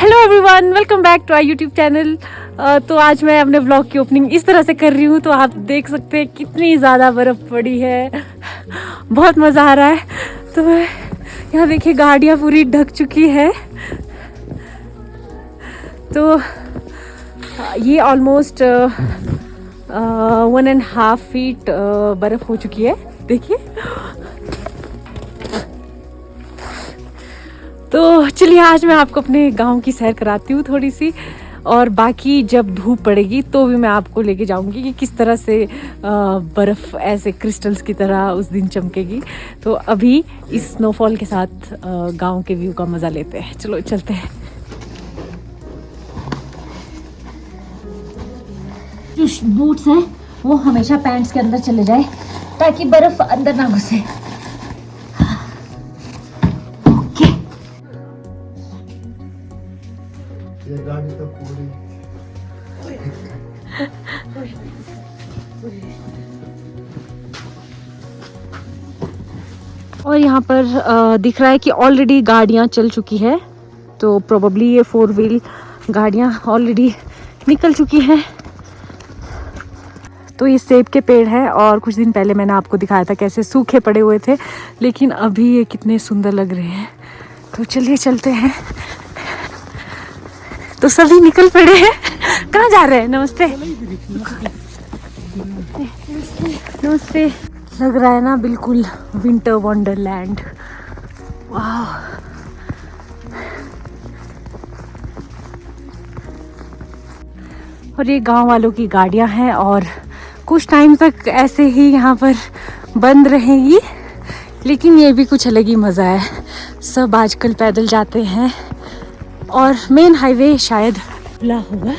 Hello everyone, welcome back to our YouTube channel. तो आज मैं अपने व्लॉग की ओपनिंग इस तरह से कर रही हूँ। तो आप देख सकते हैं कितनी ज़्यादा बर्फ़ पड़ी है, बहुत मज़ा आ रहा है। तो यहाँ देखिए गाड़ियाँ पूरी ढक चुकी है। तो ये ऑलमोस्ट 1.5 फीट बर्फ़ हो चुकी है, देखिए। तो चलिए आज मैं आपको अपने गांव की सैर कराती हूँ थोड़ी सी, और बाकी जब धूप पड़ेगी तो भी मैं आपको लेके जाऊंगी कि किस तरह से बर्फ़ ऐसे क्रिस्टल्स की तरह उस दिन चमकेगी। तो अभी इस स्नोफॉल के साथ गांव के व्यू का मज़ा लेते हैं। चलो चलते हैं। जो बूट्स हैं वो हमेशा पैंट्स के अंदर चले जाए ताकि बर्फ़ अंदर ना घुसे। ये गाड़ी तो पूरी और यहाँ पर दिख रहा है कि ऑलरेडी गाड़ियाँ चल चुकी है। तो प्रोबेबली ये 4 व्हील गाड़ियाँ ऑलरेडी निकल चुकी हैं। तो ये सेब के पेड़ है और कुछ दिन पहले मैंने आपको दिखाया था कैसे सूखे पड़े हुए थे, लेकिन अभी ये कितने सुंदर लग रहे हैं। तो चलिए चलते हैं। तो सभी निकल पड़े हैं। कहाँ जा रहे हैं? नमस्ते नमस्ते। लग रहा है ना बिल्कुल विंटर वंडरलैंड। वाह, और ये गांव वालों की गाड़ियां हैं और कुछ टाइम तक ऐसे ही यहाँ पर बंद रहेगी, लेकिन ये भी कुछ अलग ही मज़ा है। सब आजकल पैदल जाते हैं और मेन हाईवे शायद खुला होगा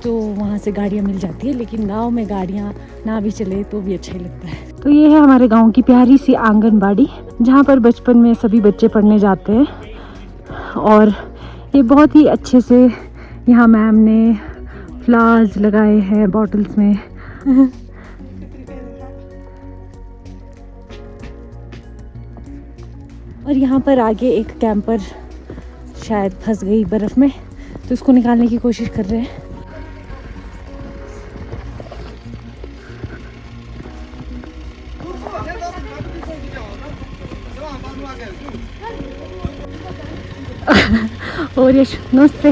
तो वहाँ से गाड़ियाँ मिल जाती है, लेकिन गांव में गाड़ियाँ ना भी चले तो भी अच्छा ही लगता है। तो ये है हमारे गांव की प्यारी सी आंगनबाड़ी, जहाँ पर बचपन में सभी बच्चे पढ़ने जाते हैं। और ये बहुत ही अच्छे से यहाँ मैम ने फ्लावर्स लगाए हैं बॉटल्स में। और यहाँ पर आगे एक कैंपर शायद फंस गई बर्फ में, तो उसको निकालने की कोशिश कर रहे हैं। और ये नमस्ते,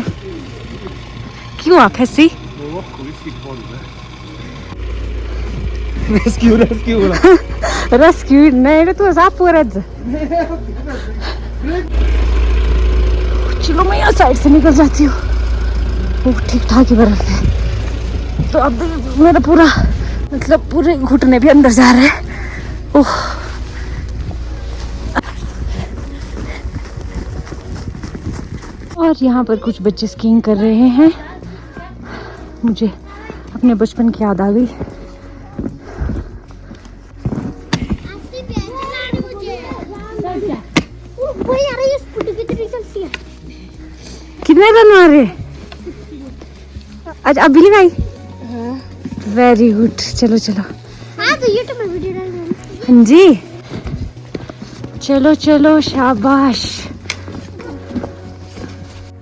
क्यों आप ऐसी? रेस्क्यू नहीं तो आप पूरा। चलो मैं यहाँ साइड से निकल जाती हूँ। वो ठीक ठाक ही बर्फ है। तो अब मेरा पूरा मतलब पूरे घुटने भी अंदर जा रहे हैं। ओह, और यहाँ पर कुछ बच्चे स्कीइंग कर रहे हैं। मुझे अपने बचपन की याद आ गई। कितने रन मारे आज? अभी लगाई? Very good. चलो चलो। हाँ जी, चलो चलो, शाबाश।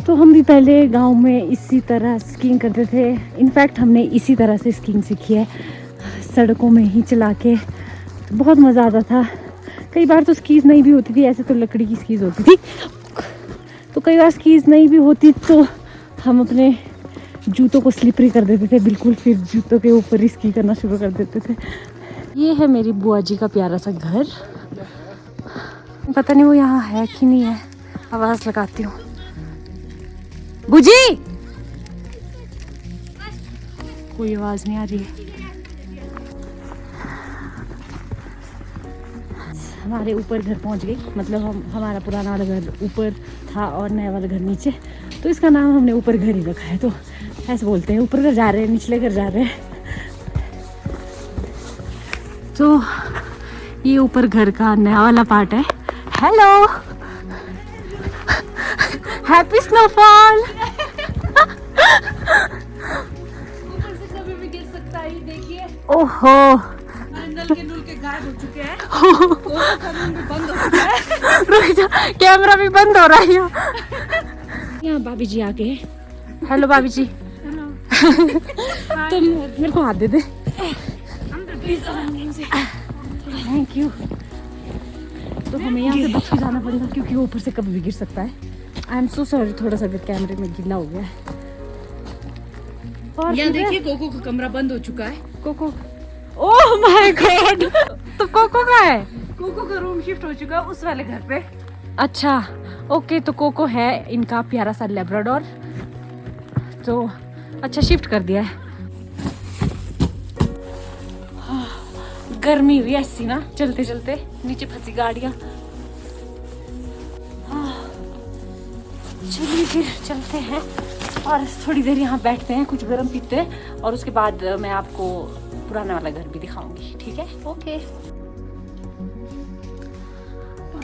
तो हम भी पहले गांव में इसी तरह स्कीइंग करते थे। इनफैक्ट हमने इसी तरह से स्कीइंग सीखी है, सड़कों में ही चला के। तो बहुत मज़ा आता था। कई बार तो स्कीज नहीं भी होती थी, ऐसे तो लकड़ी की स्कीज होती थी। तो कई बार स्कीज नहीं भी होती तो हम अपने जूतों को स्लिपरी कर देते थे बिल्कुल, फिर जूतों के ऊपर ही स्की करना शुरू कर देते थे। ये है मेरी बुआ जी का प्यारा सा घर। पता नहीं वो यहाँ है कि नहीं है, आवाज़ लगाती हूँ। बुजी, कोई आवाज़ नहीं आ रही है। हमारे ऊपर घर पहुंच गई, मतलब हमारा पुराना वाला घर ऊपर था और नया वाला घर नीचे। तो इसका नाम हमने ऊपर घर ही रखा है। तो ऐसे बोलते हैं, ऊपर घर जा रहे हैं, निचले घर जा रहे हैं। तो ये ऊपर घर का नया वाला पार्ट है। Hello, happy snowfall. ऊपर से कभी भी गिर सकता है, देखिए। ओहो, नल के गायब हो चुके हैं। बंद हो चुका है। रुक जा, कैमरा भी बंद हो रहा है। यहाँ भाभी जी आ गए। हेलो भाभी जी। तुम मेरे को हाथ दे दे। Thank you. तो हमें यहाँ से बच के जाना पड़ेगा क्योंकि ऊपर से कभी भी गिर सकता है। आई एम सो सॉरी, थोड़ा सा कैमरे में गिल्ला हो गया है। और यहाँ देखिए कोको का कमरा बंद हो चुका है। Coco, oh my God. तो कोको का है? कोको का रूम शिफ्ट हो चुका है उस वाले घर पे। अच्छा ओके, तो कोको है इनका प्यारा सा लैब्राडोर, तो अच्छा शिफ्ट कर दिया है। गर्मी हुई ऐसी ना, चलते चलते नीचे फंसी गाड़ियाँ। चलिए फिर चलते हैं और थोड़ी देर यहाँ बैठते हैं, कुछ गर्म पीते हैं और उसके बाद मैं आपको पुराना वाला घर भी दिखाऊंगी। ठीक है? ओके,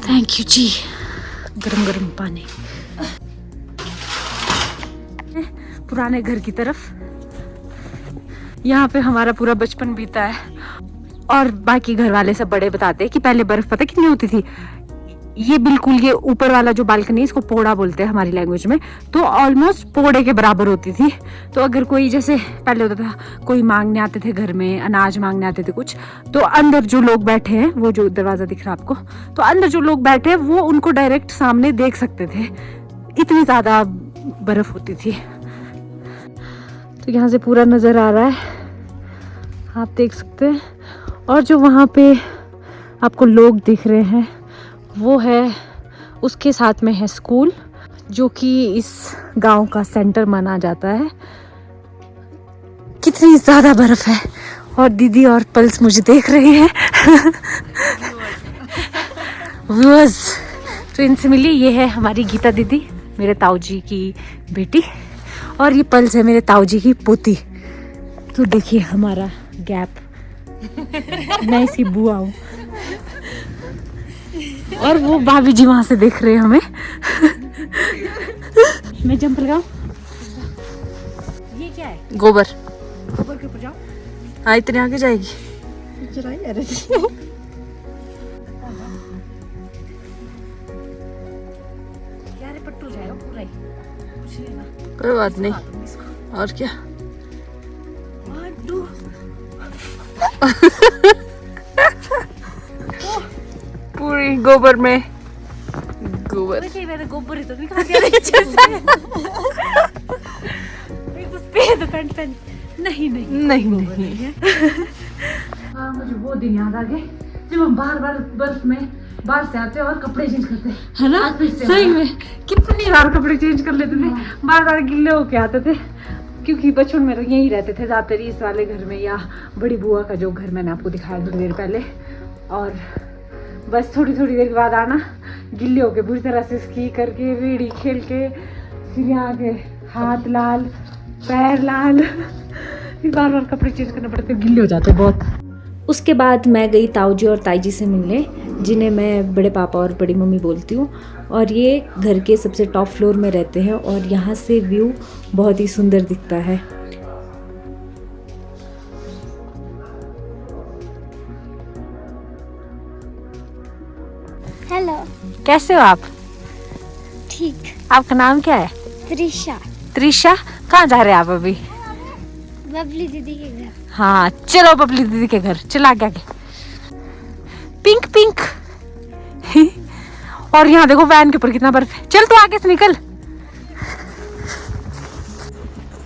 थैंक यू जी। गरम गरम पानी। पुराने घर की तरफ, यहाँ पे हमारा पूरा बचपन बीता है। और बाकी घर वाले सब बड़े बताते हैं कि पहले बर्फ पता कितनी होती थी। ये बिल्कुल, ये ऊपर वाला जो बालकनी, इसको पोड़ा बोलते हैं हमारी लैंग्वेज में, तो ऑलमोस्ट पोड़े के बराबर होती थी। तो अगर कोई, जैसे पहले होता था, कोई मांगने आते थे घर में, अनाज मांगने आते थे कुछ, तो अंदर जो लोग बैठे हैं, वो जो दरवाजा दिख रहा है आपको, तो अंदर जो लोग बैठे हैं वो उनको डायरेक्ट सामने देख सकते थे, इतनी ज्यादा बर्फ होती थी। तो यहाँ से पूरा नजर आ रहा है, आप देख सकते हैं। और जो वहाँ पे आपको लोग दिख रहे हैं वो है, उसके साथ में है स्कूल, जो कि इस गांव का सेंटर माना जाता है। कितनी ज्यादा बर्फ है और दीदी और पल्स मुझे देख रहे हैं। व्यूअर्स, तो इनसे मिली, ये है हमारी गीता दीदी, मेरे ताऊ जी की बेटी, और ये पल्स है मेरे ताऊ जी की पोती। तो देखिए हमारा गैप, मैं इसकी बुआ हूँ और वो भाभी जी वहां से देख रहे हैं हमें। मैं जंप लगाऊं? ये क्या है? गोबर। गोबर के ऊपर जाओ। हाँ, इतने आगे जाएगी। यार पट्टू जाएगा पूरा ही, कुछ नहीं ना। कोई बात नहीं, और क्या। पूरी गोबर में गोबर। मेरे गोबर ही तो नहीं खा गया नीचे से। तो पैंट पहन, नहीं नहीं नहीं नहीं। हाँ, मुझे वो दिन याद आ गए जब हम बार बार बर्फ में बाहर से आते और कपड़े चेंज करते, है ना? सही में कितनी बार कपड़े चेंज कर लेते थे, बार बार गिल्ले होके आते थे, क्योंकि बचपन में यहीं रहते थे ज्यादातर, इस वाले घर में या बड़ी बुआ का जो घर मैंने आपको दिखाया थोड़ी देर पहले। और बस थोड़ी थोड़ी देर के बाद आना, गिल्ले होके बुरी तरह से स्की करके, रेड़ी खेल के, फिर यहाँ के हाथ लाल, पैर लाल, फिर बार बार कपड़े चेंज करने पड़ते, गिल्ले हो जाते बहुत। उसके बाद मैं गई ताऊ जी और ताई जी से मिलने, जिन्हें मैं बड़े पापा और बड़ी मम्मी बोलती हूँ, और ये घर के सबसे टॉप फ्लोर में रहते हैं और यहाँ से व्यू बहुत ही सुंदर दिखता है। हेलो, कैसे हो आप? ठीक। आपका नाम क्या है? त्रिशा। त्रिशा। कहाँ जा रहे हैं आप अभी? बबली दीदी के घर। हाँ चलो बबली दीदी के घर, चला आगे आगे। Pink pink. और यहाँ देखो वैन के ऊपर कितना बर्फ है, चल तू आगे से निकल।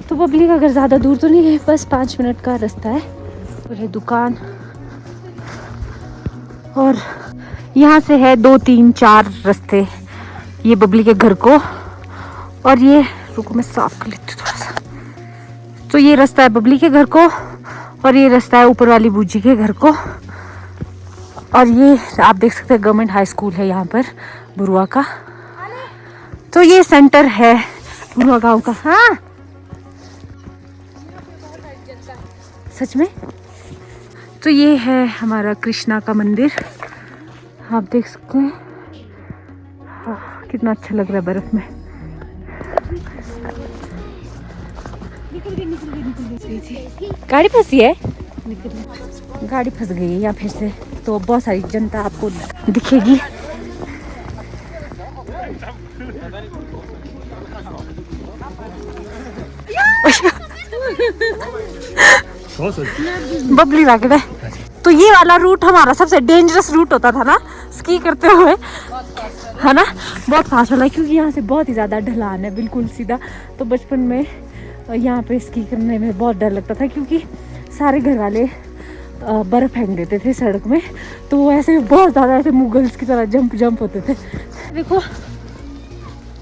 तो बबली का घर ज्यादा दूर तो नहीं है, बस 5 मिनट का रास्ता है। और है दुकान, और यहाँ से है 2 3 4 रास्ते ये बबली के घर को। और ये रुको मैं साफ कर लेती हूँ थोड़ा सा। तो ये रास्ता है बबली के घर को और ये रास्ता है ऊपर वाली बूजी के घर को। और ये आप देख सकते हैं गवर्नमेंट हाई स्कूल है यहाँ पर बुरुआ का। तो ये सेंटर है बुरुआ गांव का। हाँ सच में। तो ये है हमारा कृष्णा का मंदिर, आप देख सकते हैं। हाँ, कितना अच्छा लग रहा है बर्फ में। गाड़ी फंसी है, गाड़ी फंस गई है यहाँ फिर से। तो बहुत सारी जनता आपको दिखेगी। बबली रैकेट है। तो ये वाला रूट हमारा सबसे डेंजरस रूट होता था ना स्की करते हुए, है ना, बहुत फास्ट वाला, क्योंकि यहाँ से बहुत ही ज़्यादा ढलान है बिल्कुल सीधा। तो बचपन में यहाँ पे स्की करने में बहुत डर लगता था, क्योंकि सारे घर वाले बर्फ़ फेंक देते थे सड़क में, तो वो ऐसे बहुत ज़्यादा ऐसे मुगल्स की तरह जंप होते थे। देखो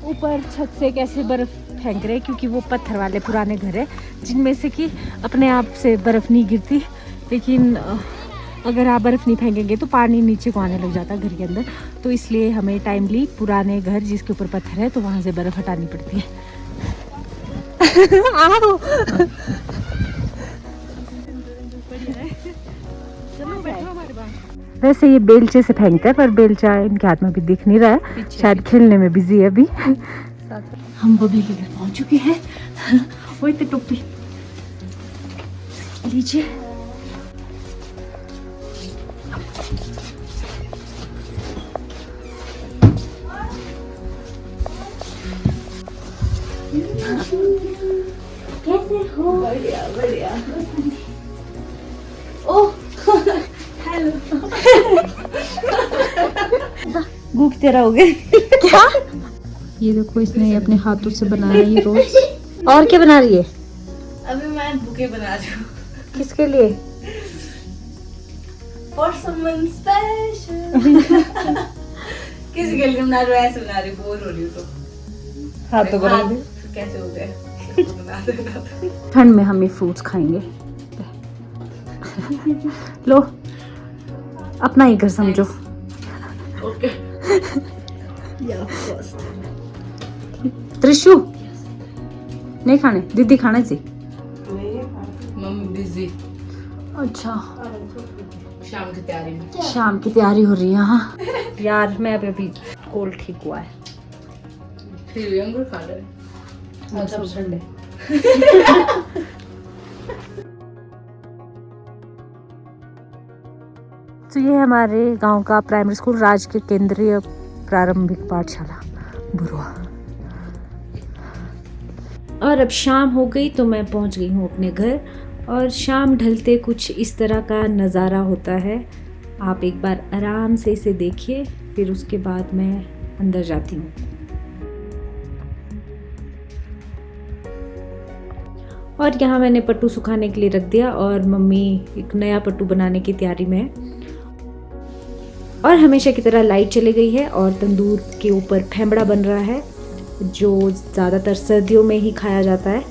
ऊपर छत से कैसे बर्फ़ फेंक रहे, क्योंकि वो पत्थर वाले पुराने घर है जिनमें से कि अपने आप से बर्फ़ नहीं गिरती, लेकिन अगर आप बर्फ़ नहीं फेंकेंगे तो पानी नीचे को आने लग जाता है घर के अंदर। तो इसलिए हमें टाइमली पुराने घर जिसके ऊपर पत्थर है तो वहाँ से बर्फ़ हटानी पड़ती है। वैसे ये बेलचे से फेंकता है, पर बेलचा इनके हाथ में भी दिख नहीं रहा है, शायद खेलने में बिजी है अभी। हम बबली के घर पहुंच चुके हैं। वही तो टोपी लीजिए। कैसे हो? बढ़िया बढ़िया। Oh hello. भूखते रहोगे क्या? ये देखो इसने अपने हाथों से बनाया ये रोज। और क्या बना रही है? अभी मैं बुके बना रही हूँ। किसके लिए? For someone special। किसी के लिए बना रही हूँ, ऐसे बना रही हूँ, बोर हो रही हूँ तो। हाँ तो बना दे। कैसे हो गए? बना देना। ठंड में हम ये फ्रूट्स खाएंगे। लो अपना ही घर समझो। ओके। या ऑफ कोर्स। त्रिशु नहीं खाने, दीदी खाने से। Mummy busy. अच्छा शाम की तैयारी में। शाम की तैयारी हो रही है। हाँ यार मैं अभी कोल्ड ठीक हुआ है। फिर भी अंगूर खा रहे हैं। सब ठंडे। तो ये हमारे गांव का प्राइमरी स्कूल, राजकीय केंद्रीय प्रारंभिक पाठशाला बुरुआ। और अब शाम हो गई तो मैं पहुंच गई हूँ अपने घर, और शाम ढलते कुछ इस तरह का नज़ारा होता है। आप एक बार आराम से इसे देखिए, फिर उसके बाद मैं अंदर जाती हूँ। और यहाँ मैंने पट्टू सुखाने के लिए रख दिया, और मम्मी एक नया पट्टू बनाने की तैयारी में है। और हमेशा की तरह लाइट चली गई है, और तंदूर के ऊपर फेंबड़ा बन रहा है, जो ज़्यादातर सर्दियों में ही खाया जाता है।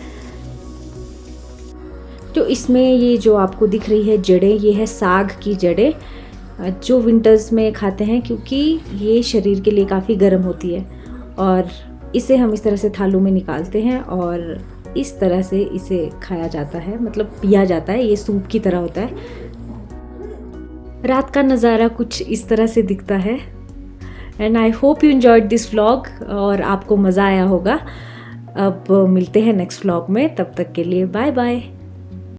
तो इसमें ये जो आपको दिख रही है जड़ें, ये है साग की जड़ें, जो विंटर्स में खाते हैं, क्योंकि ये शरीर के लिए काफ़ी गर्म होती है। और इसे हम इस तरह से थालों में निकालते हैं और इस तरह से इसे खाया जाता है, मतलब पिया जाता है। ये सूप की तरह होता है। रात का नज़ारा कुछ इस तरह से दिखता है। And I hope you enjoyed this vlog, और आपको मज़ा आया होगा। अब मिलते हैं नेक्स्ट व्लॉग में, तब तक के लिए बाय बाय।